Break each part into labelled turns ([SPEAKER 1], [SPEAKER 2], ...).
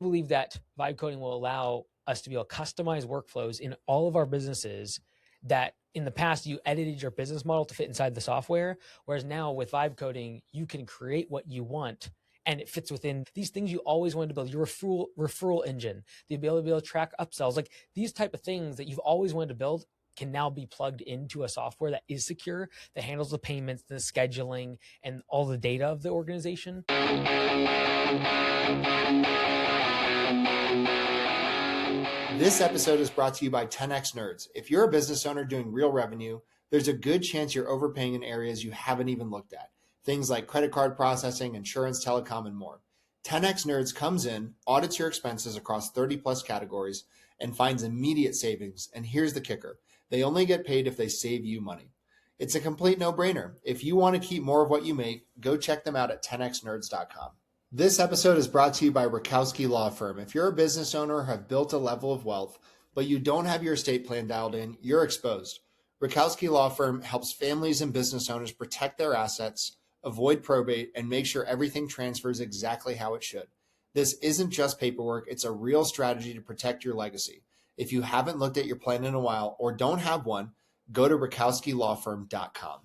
[SPEAKER 1] believe that vibe coding will allow us to be able to customize workflows in all of our businesses that in the past you edited your business model to fit inside the software. Whereas now with vibe coding, you can create what you want and it fits within these things you always wanted to build, your referral engine, the ability to be able to track upsells, like these type of things that you've always wanted to build can now be plugged into a software that is secure, that handles the payments, the scheduling, and all the data of the organization.
[SPEAKER 2] This episode is brought to you by 10X Nerds. If you're a business owner doing real revenue, there's a good chance you're overpaying in areas you haven't even looked at. Things like credit card processing, insurance, telecom, and more. 10X Nerds comes in, audits your expenses across 30 plus categories, and finds immediate savings. And here's the kicker. They only get paid if they save you money. It's a complete no-brainer. If you want to keep more of what you make, go check them out at 10xnerds.com. This episode is brought to you by Rakowski Law Firm. If you're a business owner or have built a level of wealth, but you don't have your estate plan dialed in, you're exposed. Rakowski Law Firm helps families and business owners protect their assets, avoid probate, and make sure everything transfers exactly how it should. This isn't just paperwork, it's a real strategy to protect your legacy. If you haven't looked at your plan in a while or don't have one, go to rakowskilawfirm.com.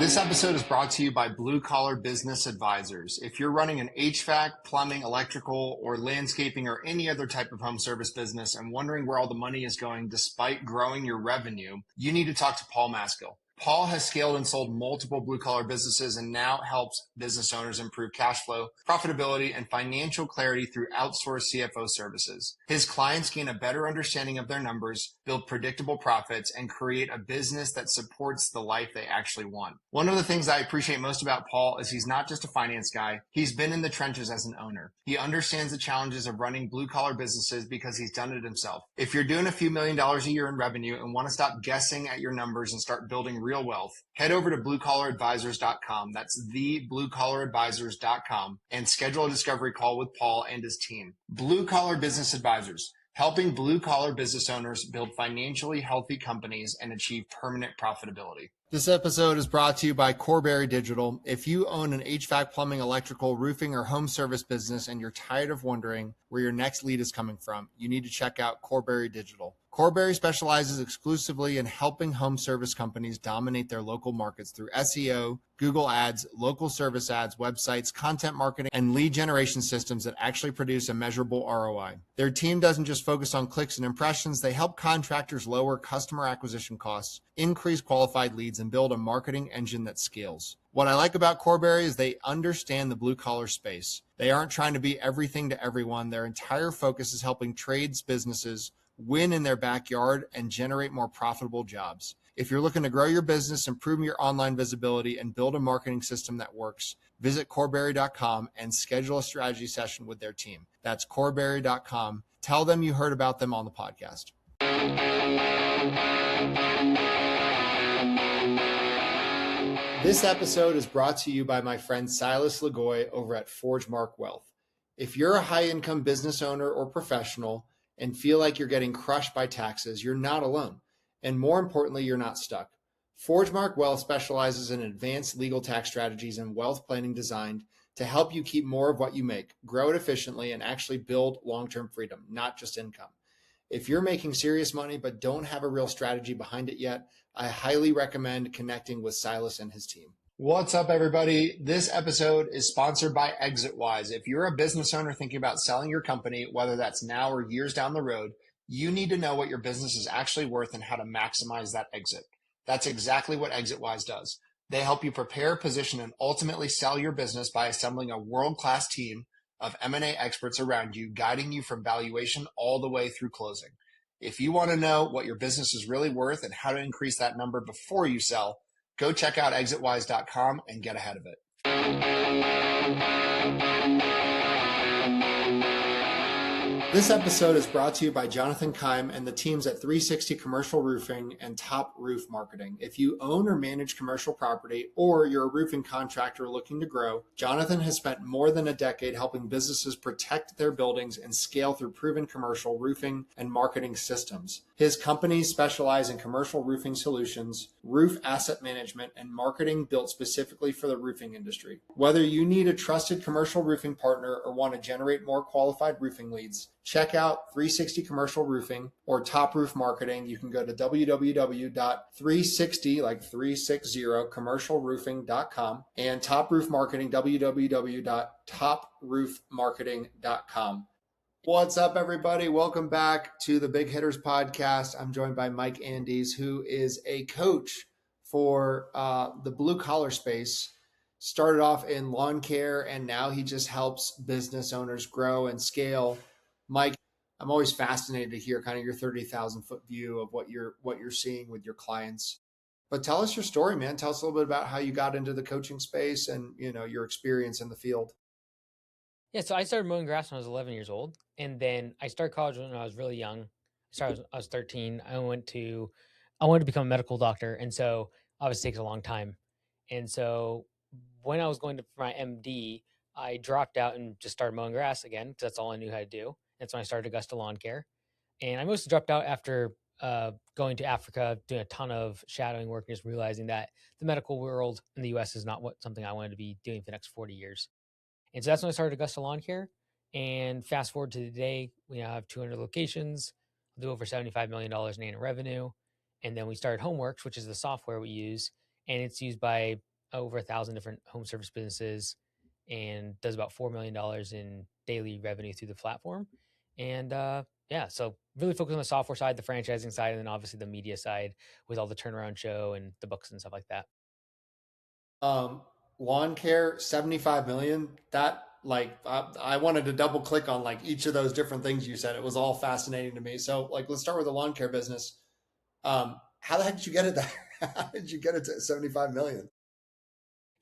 [SPEAKER 2] This episode is brought to you by Blue Collar Business Advisors. If you're running an HVAC, plumbing, electrical, or landscaping, or any other type of home service business and wondering where all the money is going despite growing your revenue, you need to talk to Paul Maskill. Paul has scaled and sold multiple blue-collar businesses and now helps business owners improve cash flow, profitability, and financial clarity through outsourced CFO services. His clients gain a better understanding of their numbers, build predictable profits, and create a business that supports the life they actually want. One of the things I appreciate most about Paul is he's not just a finance guy. He's been in the trenches as an owner. He understands the challenges of running blue-collar businesses because he's done it himself. If you're doing a few $1 million a year in revenue and want to stop guessing at your numbers and start building real wealth, head over to bluecollaradvisors.com. That's thebluecollaradvisors.com and schedule a discovery call with Paul and his team. Blue Collar Business Advisors, helping blue-collar business owners build financially healthy companies and achieve permanent profitability. This episode is brought to you by Corberry Digital. If you own an HVAC, plumbing, electrical, roofing, or home service business and you're tired of wondering where your next lead is coming from, you need to check out Corberry Digital. Corberry specializes exclusively in helping home service companies dominate their local markets through SEO, Google Ads, local service ads, websites, content marketing, and lead generation systems that actually produce a measurable ROI. Their team doesn't just focus on clicks and impressions, they help contractors lower customer acquisition costs, increase qualified leads, and build a marketing engine that scales. What I like about Corberry is they understand the blue-collar space. They aren't trying to be everything to everyone. Their entire focus is helping trades businesses win in their backyard and generate more profitable jobs. If you're looking to grow your business, improve your online visibility, and build a marketing system that works, visit Corberry.com and schedule a strategy session with their team. That's Corberry.com. Tell them you heard about them on the podcast. This episode is brought to you by my friend Silas Lagoy over at ForgeMark Wealth. If you're a high-income business owner or professional and feel like you're getting crushed by taxes, you're not alone. And more importantly, you're not stuck. ForgeMark Wealth specializes in advanced legal tax strategies and wealth planning designed to help you keep more of what you make, grow it efficiently, and actually build long-term freedom, not just income. If you're making serious money but don't have a real strategy behind it yet, I highly recommend connecting with Silas and his team. What's up, everybody? This episode is sponsored by ExitWise. If you're a business owner thinking about selling your company, whether that's now or years down the road, you need to know what your business is actually worth and how to maximize that exit. That's exactly what ExitWise does. They help you prepare, position, and ultimately sell your business by assembling a world-class team of M&A experts around you, guiding you from valuation all the way through closing. If you want to know what your business is really worth and how to increase that number before you sell, go check out exitwise.com and get ahead of it. This episode is brought to you by Jonathan Keim and the teams at 360 Commercial Roofing and Top Roof Marketing. If you own or manage commercial property or you're a roofing contractor looking to grow, Jonathan has spent more than a decade helping businesses protect their buildings and scale through proven commercial roofing and marketing systems. His companies specialize in commercial roofing solutions, roof asset management, and marketing built specifically for the roofing industry. Whether you need a trusted commercial roofing partner or want to generate more qualified roofing leads, check out 360 Commercial Roofing or Top Roof Marketing. You can go to www.360, like 360, commercialroofing.com, and Top Roof Marketing, www.toproofmarketing.com. What's up, everybody? Welcome back to the Big Hitters Podcast. I'm joined by Mike Andes, who is a coach for the blue collar space. Started off in lawn care, and now he just helps business owners grow and scale. Mike, I'm always fascinated to hear kind of your 30,000 foot view of what you're seeing with your clients. But tell us your story, man. Tell us a little bit about how you got into the coaching space and, your experience in the field.
[SPEAKER 1] Yeah, so I started mowing grass when I was 11 years old, and then I started college when I was really young. I was 13. I wanted to become a medical doctor, and so obviously it takes a long time. And so when I was going to for my MD, I dropped out and just started mowing grass again because that's all I knew how to do. That's when I started Augusta Lawn Care, and I mostly dropped out after going to Africa, doing a ton of shadowing work, and just realizing that the medical world in the U.S. is not something I wanted to be doing for the next 40 years. And so that's when I started Augusta Lawn Care. And fast forward to today, we now have 200 locations, do over $75 million in annual revenue. And then we started Homeworks, which is the software we use. And it's used by over 1,000 different home service businesses and does about $4 million in daily revenue through the platform. And yeah, so really focus on the software side, the franchising side, and then obviously the media side with all the turnaround show and the books and stuff like that.
[SPEAKER 2] Lawn care, 75 million. That I wanted to double click on like each of those different things you said. It was all fascinating to me. So let's start with the lawn care business. How the heck did you get it there? How did you get it to 75 million?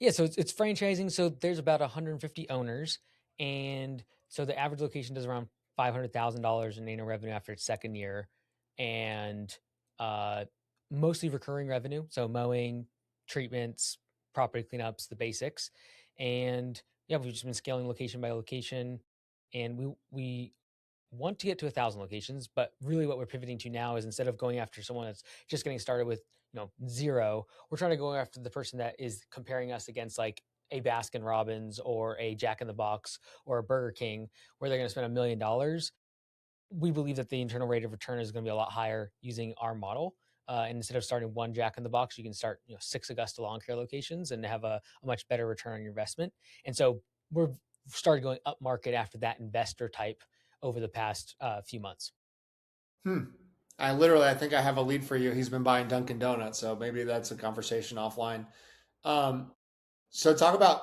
[SPEAKER 1] Yeah, so it's franchising. So there's about 150 owners, and so the average location does around $500,000 in annual revenue after its second year, and uh, mostly recurring revenue. So mowing, treatments, property cleanups, the basics, and yeah, we've just been scaling location by location, and we want to get to 1,000 locations, but really what we're pivoting to now is instead of going after someone that's just getting started with zero, we're trying to go after the person that is comparing us against like a Baskin Robbins or a Jack in the Box or a Burger King, where they're going to spend $1 million. We believe that the internal rate of return is going to be a lot higher using our model. And instead of starting one Jack in the Box, you can start 6 Augusta Lawn Care locations and have a much better return on your investment. And so we're started going up market after that investor type over the past few months.
[SPEAKER 2] I think I have a lead for you. He's been buying Dunkin' Donuts, so maybe that's a conversation offline. So talk about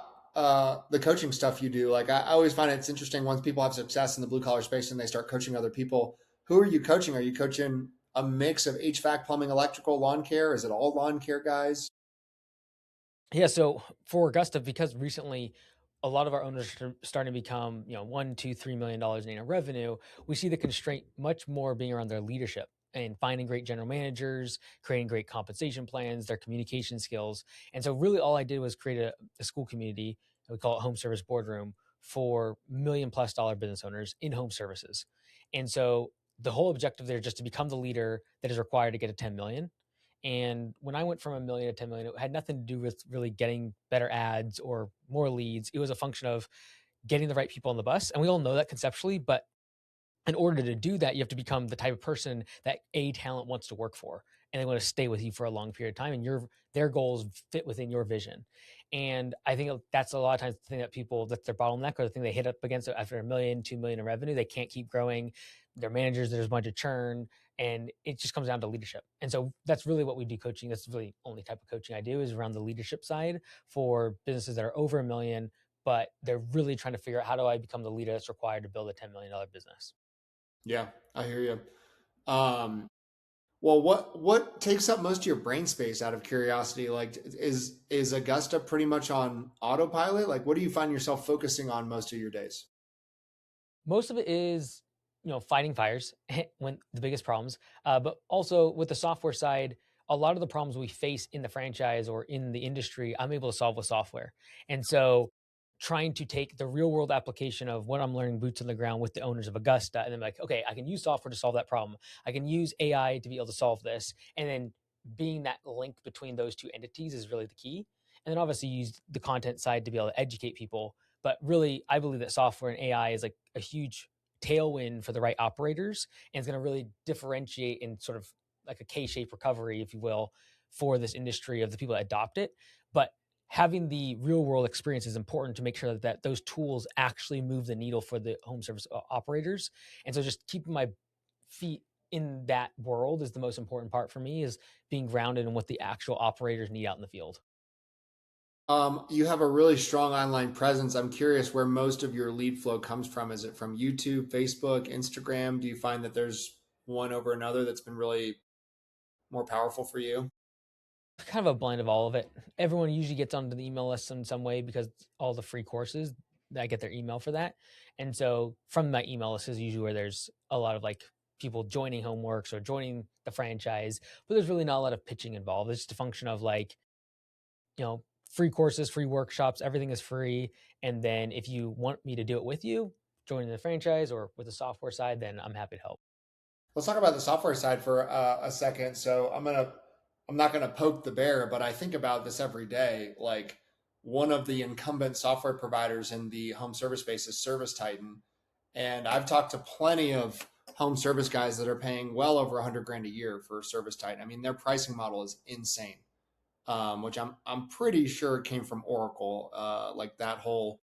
[SPEAKER 2] the coaching stuff you do. Like I always find it's interesting once people have success in the blue collar space and they start coaching other people. Who are you coaching? Are you coaching a mix of HVAC, plumbing, electrical, lawn care? Is it all lawn care guys?
[SPEAKER 1] Yeah, so for Augusta, because recently a lot of our owners are starting to become, $1, $2, $3 million in annual revenue, we see the constraint much more being around their leadership and finding great general managers, creating great compensation plans, their communication skills. And so really all I did was create a school community, we call it Home Service Boardroom, for $1 million+ business owners in home services. And so the whole objective there is just to become the leader that is required to get to 10 million. And when I went from 1 million to 10 million, it had nothing to do with really getting better ads or more leads. It was a function of getting the right people on the bus. And we all know that conceptually, but in order to do that, you have to become the type of person that a talent wants to work for, and they want to stay with you for a long period of time, and their goals fit within your vision. And I think that's a lot of times the thing that's their bottleneck, or the thing they hit up against after 1 million, 2 million in revenue. They can't keep growing. Their managers, there's a bunch of churn, and it just comes down to leadership. And so that's really what we do coaching. That's really the only type of coaching I do is around the leadership side for businesses that are over 1 million, but they're really trying to figure out, how do I become the leader that's required to build a $10 million business?
[SPEAKER 2] Yeah, I hear you. Well, what takes up most of your brain space out of curiosity? Like, is Augusta pretty much on autopilot? Like, what do you find yourself focusing on most of your days?
[SPEAKER 1] Most of it is fighting fires when the biggest problems, but also with the software side, a lot of the problems we face in the franchise or in the industry, I'm able to solve with software. And so trying to take the real world application of what I'm learning boots on the ground with the owners of Augusta and then like, okay, I can use software to solve that problem. I can use AI to be able to solve this. And then being that link between those two entities is really the key. And then obviously use the content side to be able to educate people. But really, I believe that software and AI is like a huge tailwind for the right operators, and it's going to really differentiate in sort of like a K-shaped recovery, if you will, for this industry of the people that adopt it. But having the real world experience is important to make sure that those tools actually move the needle for the home service operators. And so just keeping my feet in that world is the most important part for me, is being grounded in what the actual operators need out in the field.
[SPEAKER 2] You have a really strong online presence. I'm curious where most of your lead flow comes from. Is it from YouTube, Facebook, Instagram? Do you find that there's one over another that's been really more powerful for you?
[SPEAKER 1] Kind of a blend of all of it. Everyone usually gets onto the email list in some way because all the free courses, I get their email for that. And so from my email list is usually where there's a lot of like people joining homeworks or joining the franchise, but there's really not a lot of pitching involved. It's just a function of like, free courses, free workshops, everything is free. And then if you want me to do it with you, joining the franchise or with the software side, then I'm happy to help.
[SPEAKER 2] Let's talk about the software side for a second. So I'm not gonna poke the bear, but I think about this every day. Like one of the incumbent software providers in the home service space is Service Titan, and I've talked to plenty of home service guys that are paying well over 100 grand a year for Service Titan. I mean, their pricing model is insane, which I'm pretty sure came from Oracle. Like that whole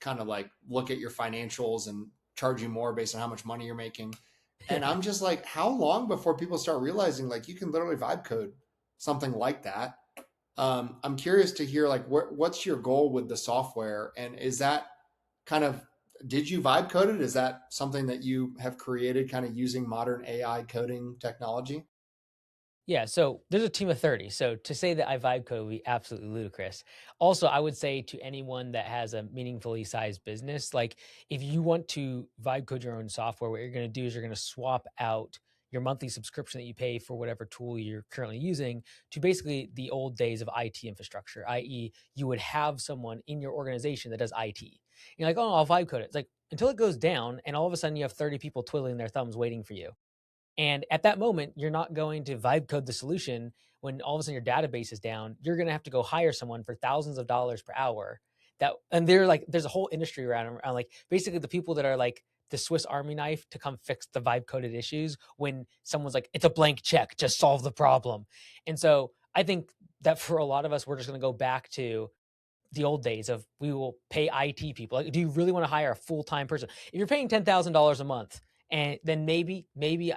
[SPEAKER 2] kind of like look at your financials and charge you more based on how much money you're making. And I'm just like, how long before people start realizing like you can literally vibe code something like that? I'm curious to hear like what's your goal with the software, and is that kind of, did you vibe code it? Is that something that you have created kind of using modern AI coding technology?
[SPEAKER 1] Yeah, so there's a team of 30. So to say that I vibe code would be absolutely ludicrous. Also, I would say to anyone that has a meaningfully sized business, like if you want to vibe code your own software, what you're going to do is you're going to swap out your monthly subscription that you pay for whatever tool you're currently using to basically the old days of IT infrastructure, i.e., you would have someone in your organization that does IT. You're like, oh, I'll vibe code it. It's like until it goes down, and all of a sudden you have 30 people twiddling their thumbs waiting for you. And at that moment, you're not going to vibe code the solution when all of a sudden your database is down. You're going to have to go hire someone for thousands of dollars per hour. And they're like, there's a whole industry around like basically the people that are like the Swiss Army knife to come fix the vibe coded issues when someone's like, it's a blank check, just solve the problem. And so I think that for a lot of us, we're just going to go back to the old days of we will pay IT people. Like, do you really want to hire a full time person? If you're paying $10,000 a month, and then maybe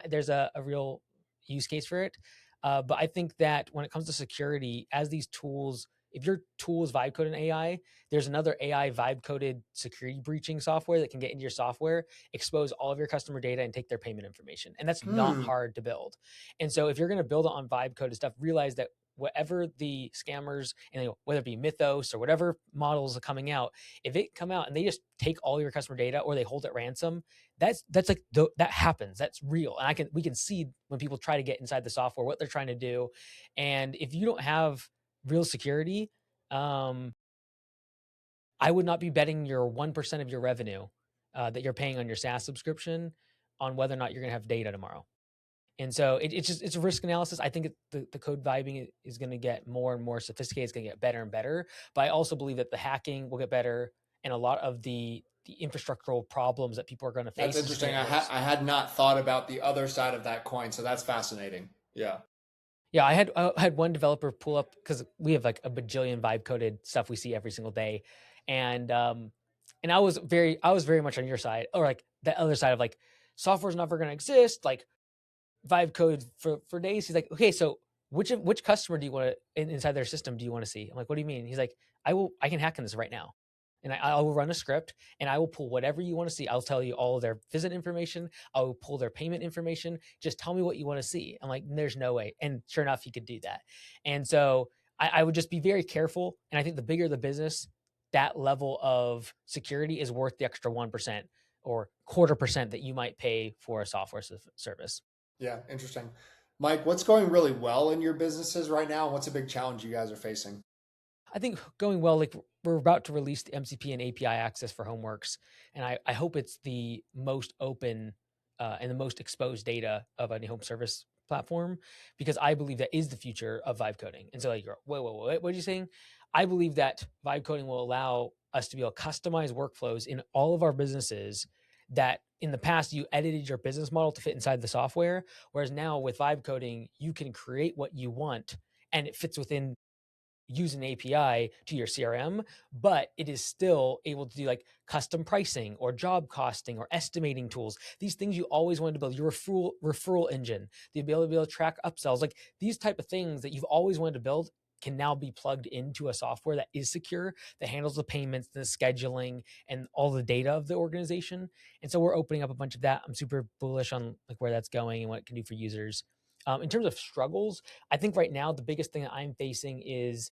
[SPEAKER 1] there's a real use case for it. But I think that when it comes to security, as these tools, if your tool is vibe coded in AI, there's another AI vibe coded security breaching software that can get into your software, expose all of your customer data, and take their payment information. And that's not
[SPEAKER 2] Hmm.
[SPEAKER 1] hard to build. And so if you're going to build it on vibe coded stuff, realize that whatever the scammers and whether it be Mythos or whatever models are coming out, if it come out and they just take all your customer data or they hold it ransom, that's like that happens. That's real, and we can see when people try to get inside the software what they're trying to do, and if you don't have real security, um, I would not be betting your 1% of your revenue that you're paying on your SaaS subscription on whether or not you're going to have data tomorrow. And so it's a risk analysis. I think the code vibing is going to get more and more sophisticated. It's going to get better and better. But I also believe that the hacking will get better, and a lot of the infrastructural problems that people are going to
[SPEAKER 2] That's
[SPEAKER 1] face is just going
[SPEAKER 2] interesting.
[SPEAKER 1] to get worse.
[SPEAKER 2] I had not thought about the other side of that coin, so that's fascinating. Yeah.
[SPEAKER 1] Yeah, I had one developer pull up because we have like a bajillion vibe coded stuff we see every single day, and I was very much on your side, or like the other side of like software's never going to exist. Like vibe code for days. He's like, okay, so which customer do you want to inside their system do you want to see? I'm like, what do you mean? He's like, I can hack in this right now. And I will run a script and I will pull whatever you want to see. I'll tell you all of their visit information. I will pull their payment information. Just tell me what you want to see. I'm like, there's no way. And sure enough, he could do that. And so I would just be very careful. And I think the bigger the business, that level of security is worth the extra 1% or 1/4% that you might pay for a software service.
[SPEAKER 2] Yeah, interesting. Mike, what's going really well in your businesses right now? And what's a big challenge you guys are facing?
[SPEAKER 1] I think going well, like we're about to release the MCP and API access for Homeworks, and I hope it's the most open and the most exposed data of any home service platform, because I believe that is the future of vibe coding. And so, like, you're, wait, what are you saying? I believe that vibe coding will allow us to be able to customize workflows in all of our businesses that in the past you edited your business model to fit inside the software, whereas now with vibe coding you can create what you want and it fits within, use an API to your CRM, but it is still able to do like custom pricing or job costing or estimating tools. These things you always wanted to build, your referral engine, the ability to be able to track upsells, like these type of things that you've always wanted to build can now be plugged into a software that is secure, that handles the payments, the scheduling, and all the data of the organization. And so we're opening up a bunch of that. I'm super bullish on like where that's going and what it can do for users. In terms of struggles, I think right now the biggest thing that I'm facing is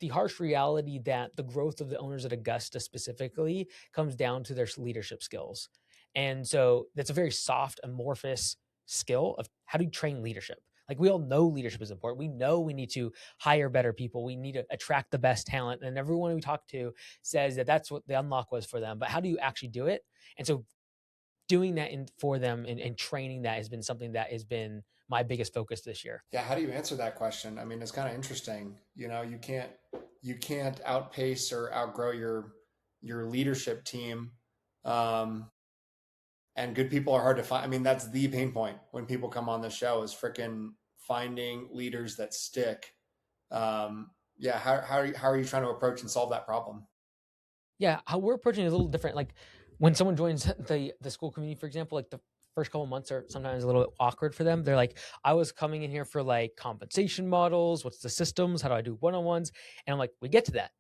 [SPEAKER 1] the harsh reality that the growth of the owners at Augusta specifically comes down to their leadership skills. And so that's a very soft, amorphous skill of how do you train leadership? Like we all know leadership is important. We know we need to hire better people. We need to attract the best talent. And everyone we talk to says that that's what the unlock was for them. But how do you actually do it? And so doing that for them and training that has been something that has been my biggest focus this year.
[SPEAKER 2] Yeah, how do you answer that question? I mean, it's kind of interesting. You know, you can't outpace or outgrow your leadership team. Um, and good people are hard to find. I mean, that's the pain point when people come on the show is freaking finding leaders that stick. Yeah, how are you trying to approach and solve that problem?
[SPEAKER 1] Yeah, how we're approaching it is a little different. Like when someone joins the school community, for example, like the first couple months are sometimes a little awkward for them. They're like, I was coming in here for like compensation models, what's the systems, how do I do one-on-ones? And I'm like, we get to that.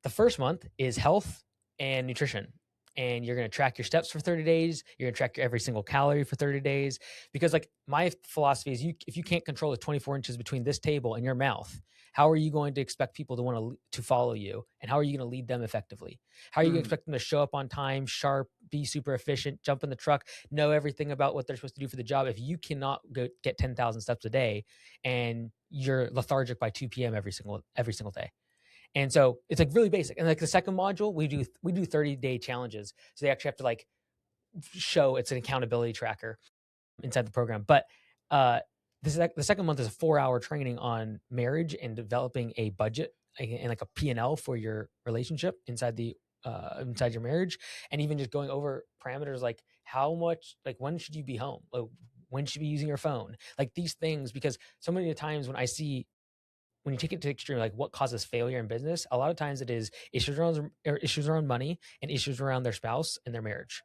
[SPEAKER 1] The first month is health and nutrition. And you're going to track your steps for 30 days. You're going to track your every single calorie for 30 days. Because like my philosophy is if you can't control the 24 inches between this table and your mouth, how are you going to expect people to want to follow you? And how are you going to lead them effectively? How are you going to
[SPEAKER 2] Hmm.
[SPEAKER 1] expect them to show up on time, sharp, be super efficient, jump in the truck, know everything about what they're supposed to do for the job if you cannot go get 10,000 steps a day and you're lethargic by 2 p.m. every single day? And so it's like really basic. And like the second module, we do 30-day challenges. So they actually have to like show it's an accountability tracker inside the program. But the second month is a 4-hour training on marriage and developing a budget and like a P&L for your relationship inside your marriage, and even just going over parameters like how much, like when should you be home, like when should you be using your phone, like these things. Because so many times when you take it to the extreme, like what causes failure in business, a lot of times it is issues around money and issues around their spouse and their marriage.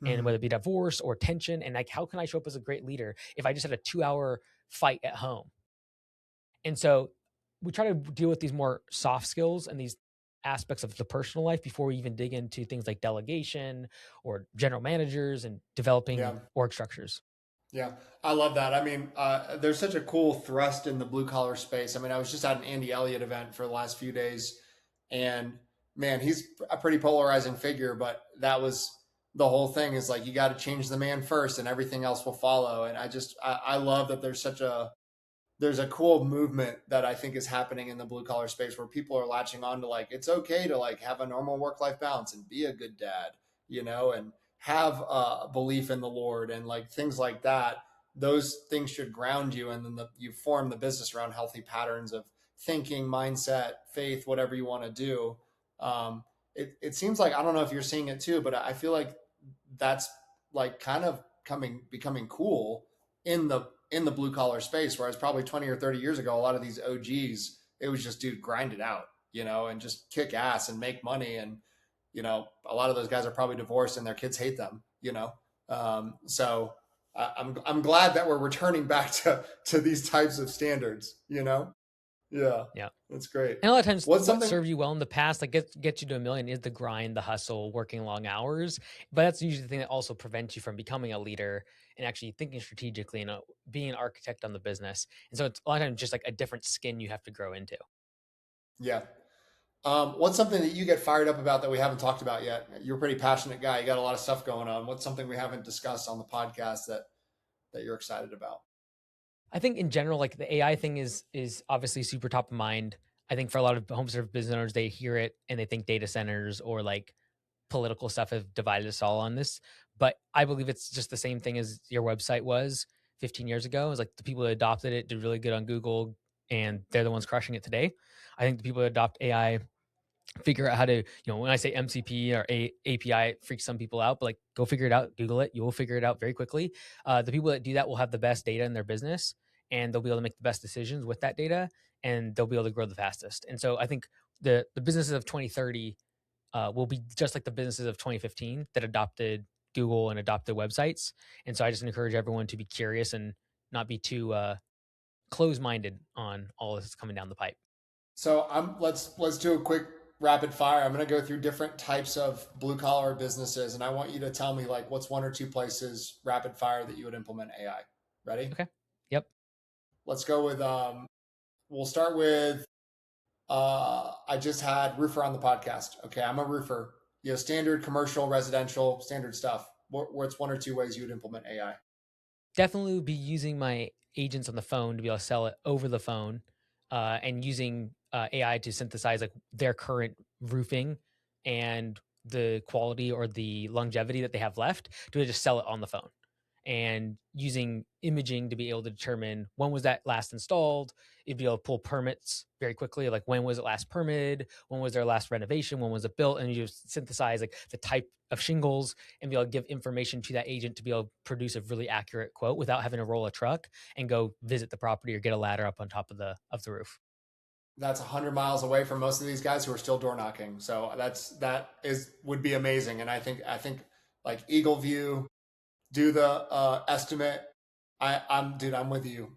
[SPEAKER 1] And
[SPEAKER 2] Hmm.
[SPEAKER 1] whether it be divorce or tension, and like, how can I show up as a great leader if I just had a 2-hour fight at home? And so we try to deal with these more soft skills and these aspects of the personal life before we even dig into things like delegation or general managers and developing
[SPEAKER 2] Yeah.
[SPEAKER 1] org structures.
[SPEAKER 2] Yeah, I love that. I mean, there's such a cool thrust in the blue collar space. I mean, I was just at an Andy Elliott event for the last few days, and man, he's a pretty polarizing figure. But that was the whole thing is like you got to change the man first, and everything else will follow. And I love that there's a cool movement that I think is happening in the blue collar space where people are latching on to like it's okay to like have a normal work life balance and be a good dad, and have a belief in the Lord and like things like that. Those things should ground you, and then you form the business around healthy patterns of thinking, mindset, faith, whatever you want to do. It seems like I don't know if you're seeing it too, but I feel like that's like kind of becoming cool in the blue collar space, whereas probably 20 or 30 years ago, a lot of these OGs, it was just dude grind it out, and just kick ass and make money. And, a lot of those guys are probably divorced and their kids hate them. So I'm glad that we're returning back to these types of standards. Yeah,
[SPEAKER 1] Yeah.
[SPEAKER 2] that's great.
[SPEAKER 1] And a lot of times,
[SPEAKER 2] What's
[SPEAKER 1] what
[SPEAKER 2] something,
[SPEAKER 1] served you well in the past, like gets you to a million, is the grind, the hustle, working long hours. But that's usually the thing that also prevents you from becoming a leader and actually thinking strategically and being an architect on the business. And so it's a lot of times just like a different skin you have to grow into.
[SPEAKER 2] yeah. What's something that you get fired up about that we haven't talked about yet? You're a pretty passionate guy. You got a lot of stuff going on. What's something we haven't discussed on the podcast that you're excited about?
[SPEAKER 1] I think in general, like the AI thing is obviously super top of mind. I think for a lot of home service business owners, they hear it and they think data centers or like political stuff have divided us all on this. But I believe it's just the same thing as your website was 15 years ago. It's like the people that adopted it did really good on Google and they're the ones crushing it today. I think the people that adopt AI figure out how to, when I say MCP or API, it freaks some people out, but like go figure it out, Google it, you'll figure it out very quickly. The people that do that will have the best data in their business and they'll be able to make the best decisions with that data and they'll be able to grow the fastest. And so I think the businesses of 2030 will be just like the businesses of 2015 that adopted Google and adopted websites. And so I just encourage everyone to be curious and not be too close-minded on all this coming down the pipe.
[SPEAKER 2] So let's do a quick rapid fire. I'm going to go through different types of blue collar businesses, and I want you to tell me like what's one or two places rapid fire that you would implement AI. Ready?
[SPEAKER 1] Okay. Yep.
[SPEAKER 2] Let's go with we'll start with I just had roofer on the podcast. Okay, I'm a roofer. Standard commercial, residential, standard stuff. What's one or two ways you would implement AI?
[SPEAKER 1] Definitely be using my agents on the phone to be able to sell it over the phone, and using AI to synthesize like their current roofing and the quality or the longevity that they have left to just sell it on the phone, and using imaging to be able to determine when was that last installed. You'd be able to pull permits very quickly, like when was it last permitted, when was their last renovation, when was it built, and you just synthesize like the type of shingles and be able to give information to that agent to be able to produce a really accurate quote without having to roll a truck and go visit the property or get a ladder up on top of the roof.
[SPEAKER 2] That's 100 miles away from most of these guys who are still door knocking. So would be amazing. And I think like Eagle View, do the estimate. I'm with you.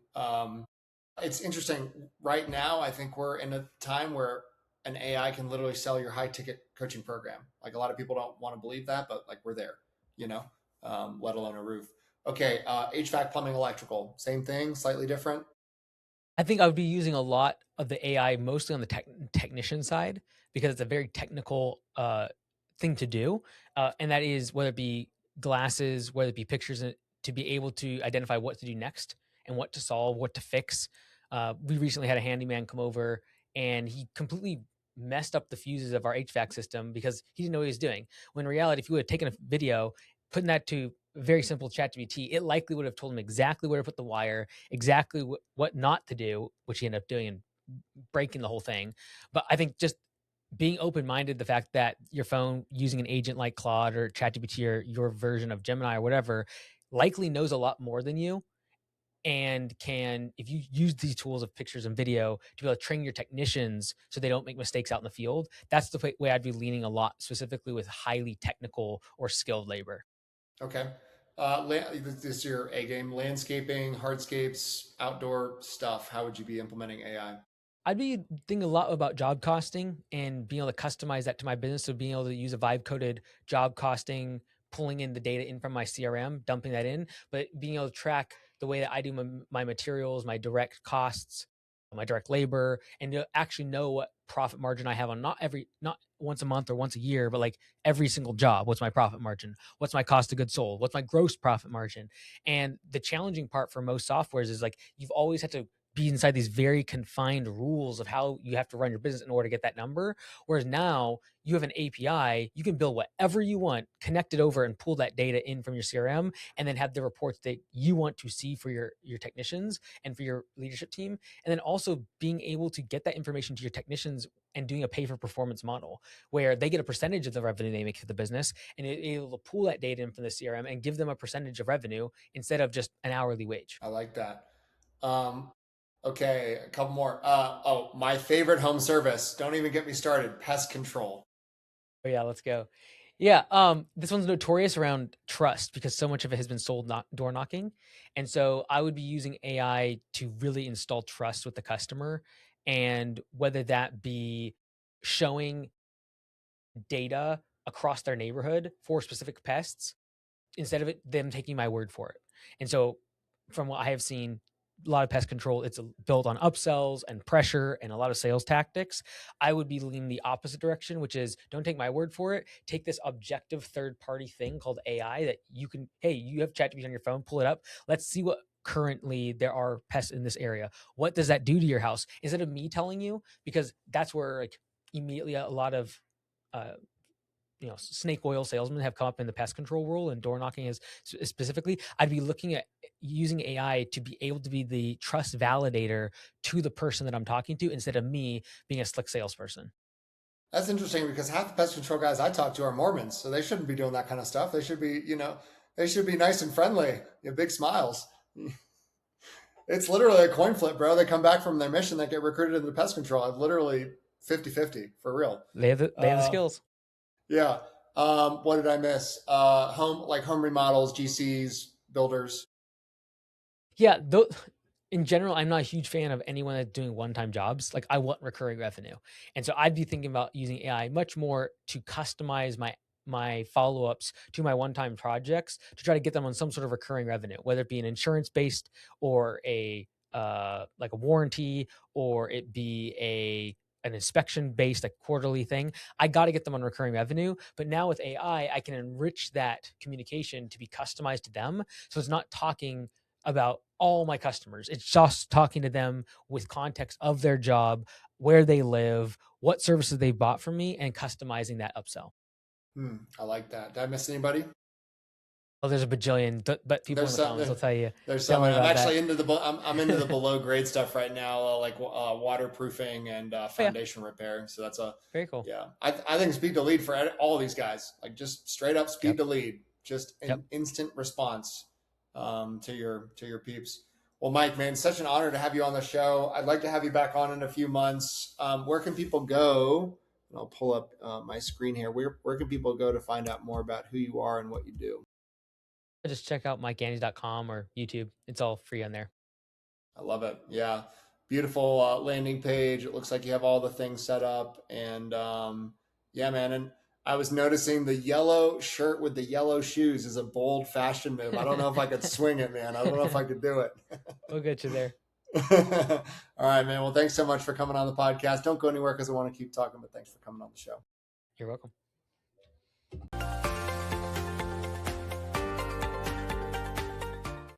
[SPEAKER 2] It's interesting right now. I think we're in a time where an AI can literally sell your high ticket coaching program. Like a lot of people don't want to believe that, but like we're there, you know, let alone a roof. Okay, HVAC, plumbing, electrical, same thing, slightly different.
[SPEAKER 1] I think I would be using a lot of the AI mostly on the technician side because it's a very technical thing to do, and that is whether it be glasses, whether it be pictures, to be able to identify what to do next and what to solve, what to fix. We recently had a handyman come over and he completely messed up the fuses of our HVAC system because he didn't know what he was doing. When in reality, if you would have taken a video, putting that to very simple ChatGPT, it likely would have told him exactly where to put the wire, exactly what not to do, which he ended up doing and breaking the whole thing. But I think just being open-minded, the fact that your phone using an agent like Claude or ChatGPT or your version of Gemini or whatever likely knows a lot more than you and can, if you use these tools of pictures and video to be able to train your technicians so they don't make mistakes out in the field, that's the way I'd be leaning a lot, specifically with highly technical or skilled labor.
[SPEAKER 2] Okay. This is your A game. Landscaping, hardscapes, outdoor stuff. How would you be implementing AI?
[SPEAKER 1] I'd be thinking a lot about job costing and being able to customize that to my business. So being able to use a vibe coded job costing, pulling in the data in from my CRM, dumping that in, but being able to track the way that I do my materials, my direct costs, my direct labor, and to actually know what profit margin I have on not once a month or once a year, but like every single job. What's my profit margin? What's my cost of goods sold? What's my gross profit margin? And the challenging part for most softwares is like you've always had to be inside these very confined rules of how you have to run your business in order to get that number. Whereas now you have an API, you can build whatever you want, connect it over and pull that data in from your CRM, and then have the reports that you want to see for your technicians and for your leadership team. And then also being able to get that information to your technicians and doing a pay for performance model where they get a percentage of the revenue they make for the business and able to pull that data in from the CRM and give them a percentage of revenue instead of just an hourly wage.
[SPEAKER 2] I like that. Um, okay, a couple more. My favorite home service. Don't even get me started. Pest control.
[SPEAKER 1] Oh yeah, let's go. Yeah, this one's notorious around trust because so much of it has been sold door knocking, and so I would be using AI to really install trust with the customer, and whether that be showing data across their neighborhood for specific pests instead of them taking my word for it. And so, from what I have seen, a lot of pest control, it's built on upsells and pressure and a lot of sales tactics. I would be leaning the opposite direction, which is don't take my word for it. Take this objective third party thing called AI that you can, hey, you have ChatGPT on your phone, pull it up. Let's see what currently there are pests in this area. What does that do to your house? Instead of me telling you, because that's where like immediately a lot of uh, snake oil salesmen have come up in the pest control world and door knocking is specifically. I'd be looking at using AI to be able to be the trust validator to the person that I'm talking to instead of me being a slick salesperson.
[SPEAKER 2] That's interesting because half the pest control guys I talk to are Mormons, so they shouldn't be doing that kind of stuff. They should be, they should be nice and friendly, big smiles. It's literally a coin flip, bro. They come back from their mission, they get recruited into pest control. I've literally 50-50 for real.
[SPEAKER 1] They have the skills.
[SPEAKER 2] Yeah. What did I miss? Home remodels, GCs, builders.
[SPEAKER 1] Yeah, in general, I'm not a huge fan of anyone that's doing one-time jobs. Like I want recurring revenue. And so I'd be thinking about using AI much more to customize my follow-ups to my one-time projects to try to get them on some sort of recurring revenue, whether it be an insurance based or a like a warranty, or it be an inspection based, like quarterly thing. I got to get them on recurring revenue. But now with AI, I can enrich that communication to be customized to them. So it's not talking about all my customers. It's just talking to them with context of their job, where they live, what services they bought from me, and customizing that upsell.
[SPEAKER 2] I like that. Did I miss anybody?
[SPEAKER 1] Oh, there's a bajillion, but people in the comments will tell you.
[SPEAKER 2] There's some. I'm actually into I'm into the below grade stuff right now, like waterproofing and foundation repair. So that's
[SPEAKER 1] very cool.
[SPEAKER 2] Yeah, I think speed to lead for all these guys, like just straight up speed to lead, just an instant response to your peeps. Well, Mike, man, such an honor to have you on the show. I'd like to have you back on in a few months. Where can people go? And I'll pull up my screen here. Where can people go to find out more about who you are and what you do?
[SPEAKER 1] Just check out mikeandes.com or YouTube. It's all free on there.
[SPEAKER 2] I love it. Yeah. Beautiful landing page. It looks like you have all the things set up. And yeah, man. And I was noticing the yellow shirt with the yellow shoes is a bold fashion move. I don't know if I could swing it, man. I don't know if I could do it.
[SPEAKER 1] We'll get you there.
[SPEAKER 2] All right, man. Well, thanks so much for coming on the podcast. Don't go anywhere because I want to keep talking, but thanks for coming on the show.
[SPEAKER 1] You're welcome.